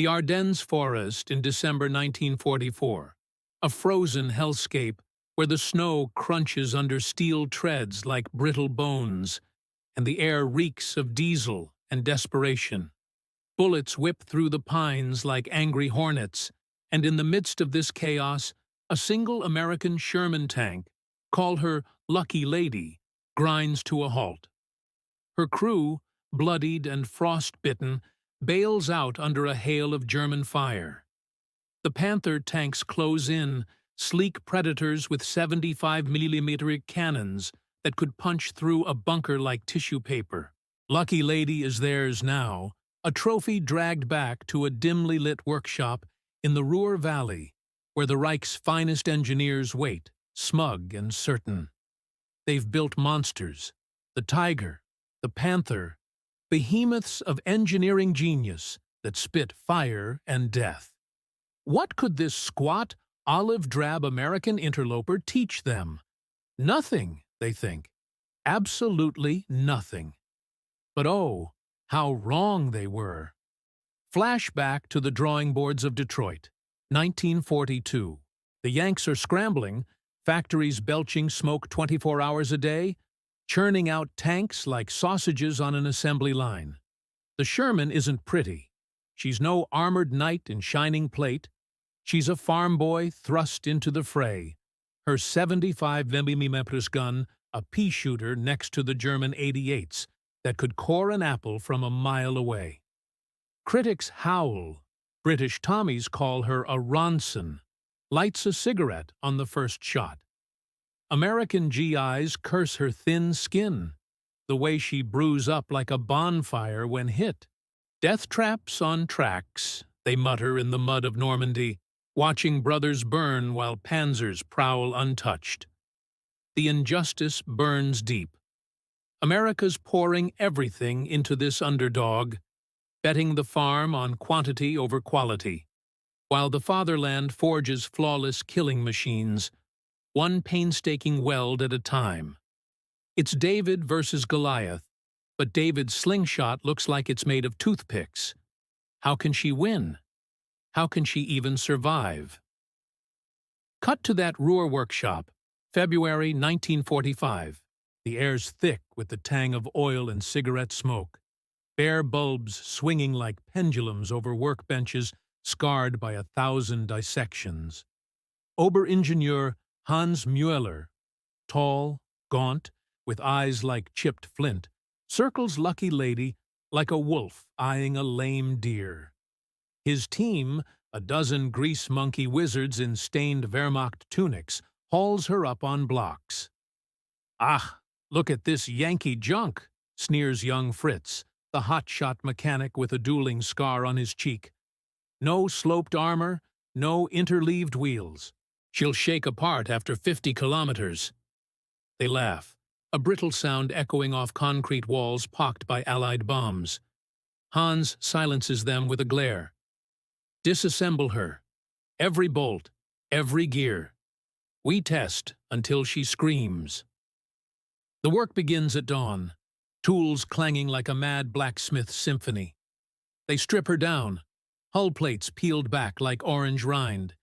The Ardennes forest in December 1944, a frozen hellscape where the snow crunches under steel treads like brittle bones, and the air reeks of diesel and desperation. Bullets whip through the pines like angry hornets, and in the midst of this chaos, a single American Sherman tank, call her Lucky Lady, grinds to a halt. Her crew, bloodied and frost-bitten, bails out under a hail of German fire. The Panther tanks close in, sleek predators with 75mm cannons that could punch through a bunker like tissue paper. Lucky Lady is theirs now, a trophy dragged back to a dimly lit workshop in the Ruhr Valley, where the Reich's finest engineers wait, smug and certain. They've built monsters, the Tiger, the Panther, behemoths of engineering genius that spit fire and death. What could this squat, olive-drab American interloper teach them? Nothing, they think. Absolutely nothing. But oh, how wrong they were. Flashback to the drawing boards of Detroit, 1942. The Yanks are scrambling, factories belching smoke 24 hours a day, churning out tanks like sausages on an assembly line. The Sherman isn't pretty. She's no armored knight in shining plate. She's a farm boy thrust into the fray. Her 75mm gun, a pea shooter next to the German 88s that could core an apple from a mile away. Critics howl. British Tommies call her a Ronson. Lights a cigarette on the first shot. American GIs curse her thin skin, the way she brews up like a bonfire when hit. Death traps on tracks, they mutter in the mud of Normandy, watching brothers burn while panzers prowl untouched. The injustice burns deep. America's pouring everything into this underdog, betting the farm on quantity over quality, while the fatherland forges flawless killing machines, one painstaking weld at a time. It's David versus Goliath, but David's slingshot looks like it's made of toothpicks. How can she win? How can she even survive? Cut to that Ruhr workshop, February 1945. The air's thick with the tang of oil and cigarette smoke. Bare bulbs swinging like pendulums over workbenches scarred by 1,000 dissections. Oberingenieur Hans Mueller, tall, gaunt, with eyes like chipped flint, circles Lucky Lady like a wolf eyeing a lame deer. His team, a dozen grease monkey wizards in stained Wehrmacht tunics, hauls her up on blocks. "Ah, look at this Yankee junk," sneers young Fritz, the hotshot mechanic with a dueling scar on his cheek. "No sloped armor, no interleaved wheels. She'll shake apart after 50 kilometers." They laugh, a brittle sound echoing off concrete walls pocked by Allied bombs. Hans silences them with a glare. "Disassemble her. Every bolt, every gear. We test until she screams." The work begins at dawn, tools clanging like a mad blacksmith symphony. They strip her down, hull plates peeled back like orange rind,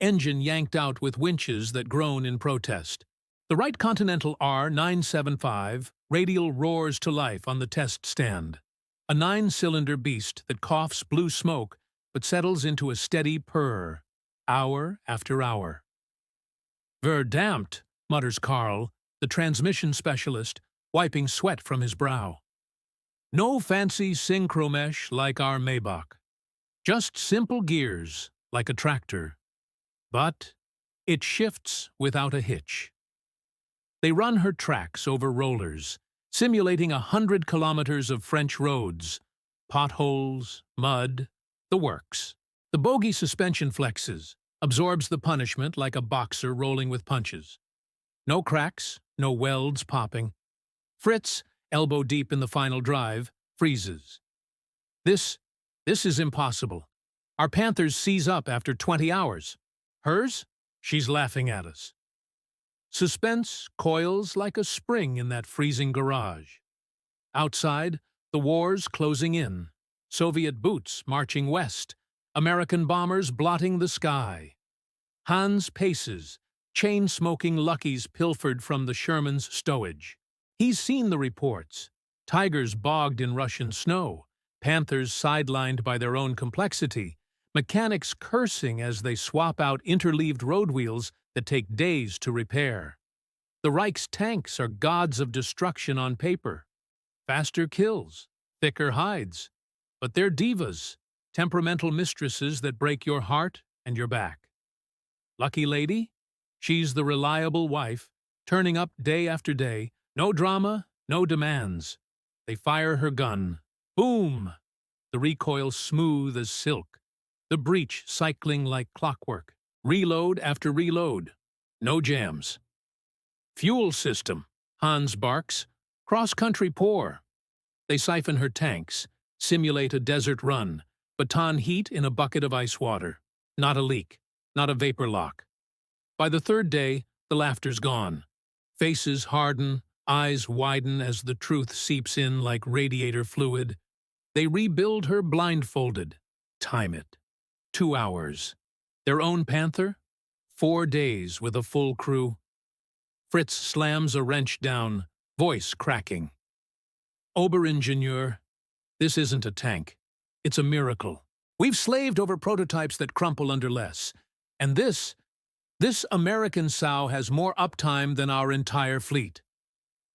engine yanked out with winches that groan in protest. The Wright Continental R975 radial roars to life on the test stand, a 9-cylinder beast that coughs blue smoke but settles into a steady purr, hour after hour. "Verdammt," mutters Karl, the transmission specialist, wiping sweat from his brow. "No fancy synchromesh like our Maybach. Just simple gears, like a tractor. But it shifts without a hitch." They run her tracks over rollers, simulating 100 kilometers of French roads, potholes, mud, the works. The bogie suspension flexes, absorbs the punishment like a boxer rolling with punches. No cracks, no welds popping. Fritz, elbow deep in the final drive, freezes. This is impossible. Our Panthers seize up after 20 hours. Hers? She's laughing at us. Suspense coils like a spring in that freezing garage. Outside, the war's closing in. Soviet boots marching west, American bombers blotting the sky. Hans paces, chain-smoking Luckies pilfered from the Sherman's stowage. He's seen the reports. Tigers bogged in Russian snow, panthers sidelined by their own complexity, mechanics cursing as they swap out interleaved road wheels that take days to repair. The Reich's tanks are gods of destruction on paper. Faster kills, thicker hides. But they're divas, temperamental mistresses that break your heart and your back. Lucky lady? She's the reliable wife, turning up day after day, no drama, no demands. They fire her gun. Boom! The recoil smooth as silk. The breech cycling like clockwork. Reload after reload. No jams. Fuel system, Hans barks. Cross-country poor. They siphon her tanks, simulate a desert run, baton heat in a bucket of ice water. Not a leak, not a vapor lock. By the third day, the laughter's gone. Faces harden, eyes widen as the truth seeps in like radiator fluid. They rebuild her blindfolded. Time it. 2 hours. Their own Panther? 4 days with a full crew. Fritz slams a wrench down, voice cracking. Oberingenieur, this isn't a tank. It's a miracle. We've slaved over prototypes that crumple under less. And this American sow has more uptime than our entire fleet.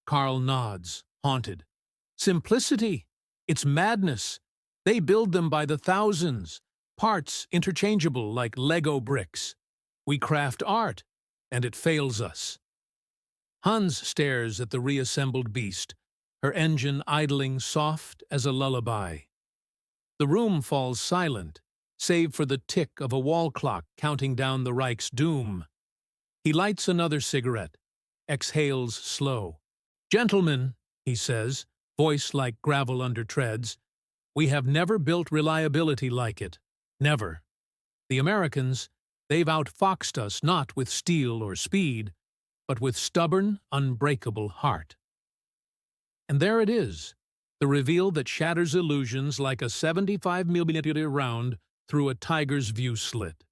Carl nods, haunted. Simplicity. It's madness. They build them by the thousands. Parts interchangeable like Lego bricks. We craft art, and it fails us. Hans stares at the reassembled beast, her engine idling soft as a lullaby. The room falls silent, save for the tick of a wall clock counting down the Reich's doom. He lights another cigarette, exhales slow. "Gentlemen," he says, voice like gravel under treads, "we have never built reliability like it. Never. The Americans, they've outfoxed us not with steel or speed, but with stubborn, unbreakable heart." And there it is, the reveal that shatters illusions like a 75mm round through a tiger's view slit.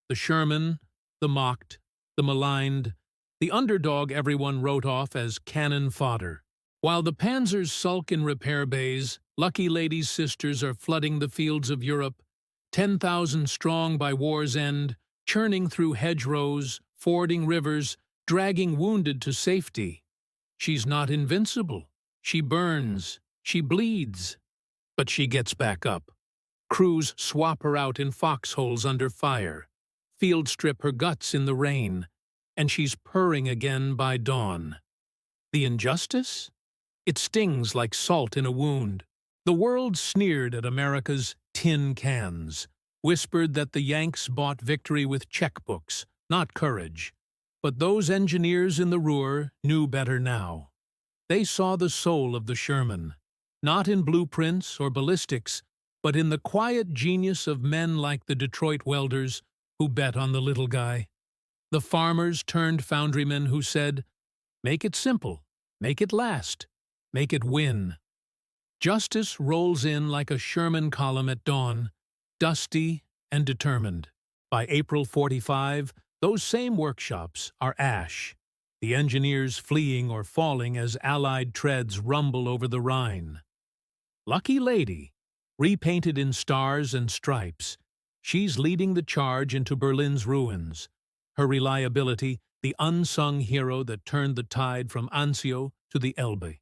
The Sherman, the mocked, the maligned, the underdog everyone wrote off as cannon fodder. While the panzers sulk in repair bays, Lucky Lady's sisters are flooding the fields of Europe, 10,000 strong by war's end, churning through hedgerows, fording rivers, dragging wounded to safety. She's not invincible. She burns. She bleeds. But she gets back up. Crews swap her out in foxholes under fire, field strip her guts in the rain, and she's purring again by dawn. The injustice? It stings like salt in a wound. The world sneered at America's tin cans, whispered that the Yanks bought victory with checkbooks, not courage. But those engineers in the Ruhr knew better now. They saw the soul of the Sherman, not in blueprints or ballistics, but in the quiet genius of men like the Detroit welders who bet on the little guy. The farmers turned foundrymen who said, "Make it simple, make it last, make it win." Justice rolls in like a Sherman column at dawn, dusty and determined. By April 45, those same workshops are ash, the engineers fleeing or falling as Allied treads rumble over the Rhine. Lucky Lady, repainted in stars and stripes, she's leading the charge into Berlin's ruins. Her reliability, the unsung hero that turned the tide from Anzio to the Elbe.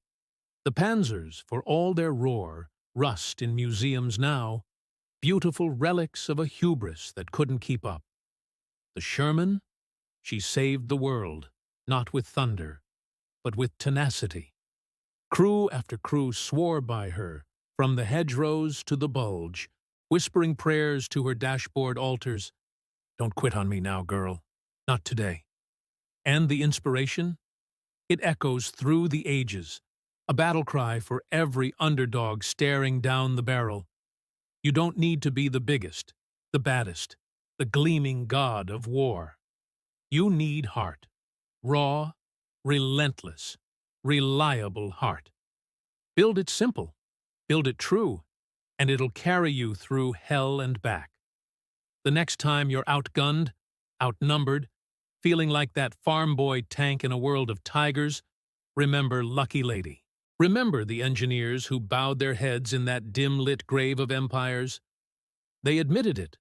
The panzers, for all their roar, rust in museums now, beautiful relics of a hubris that couldn't keep up. The Sherman? She saved the world, not with thunder, but with tenacity. Crew after crew swore by her, from the hedgerows to the bulge, whispering prayers to her dashboard altars. "Don't quit on me now, girl. Not today." And the inspiration? It echoes through the ages, a battle cry for every underdog staring down the barrel. You don't need to be the biggest, the baddest, the gleaming god of war. You need heart. Raw, relentless, reliable heart. Build it simple, build it true, and it'll carry you through hell and back. The next time you're outgunned, outnumbered, feeling like that farm boy tank in a world of tigers, remember Lucky Lady. Remember the engineers who bowed their heads in that dim-lit grave of empires? They admitted it.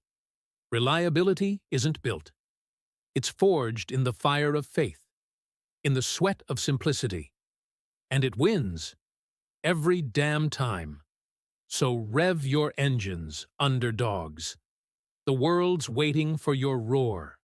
Reliability isn't built. It's forged in the fire of faith, in the sweat of simplicity. And it wins every damn time. So rev your engines, underdogs. The world's waiting for your roar.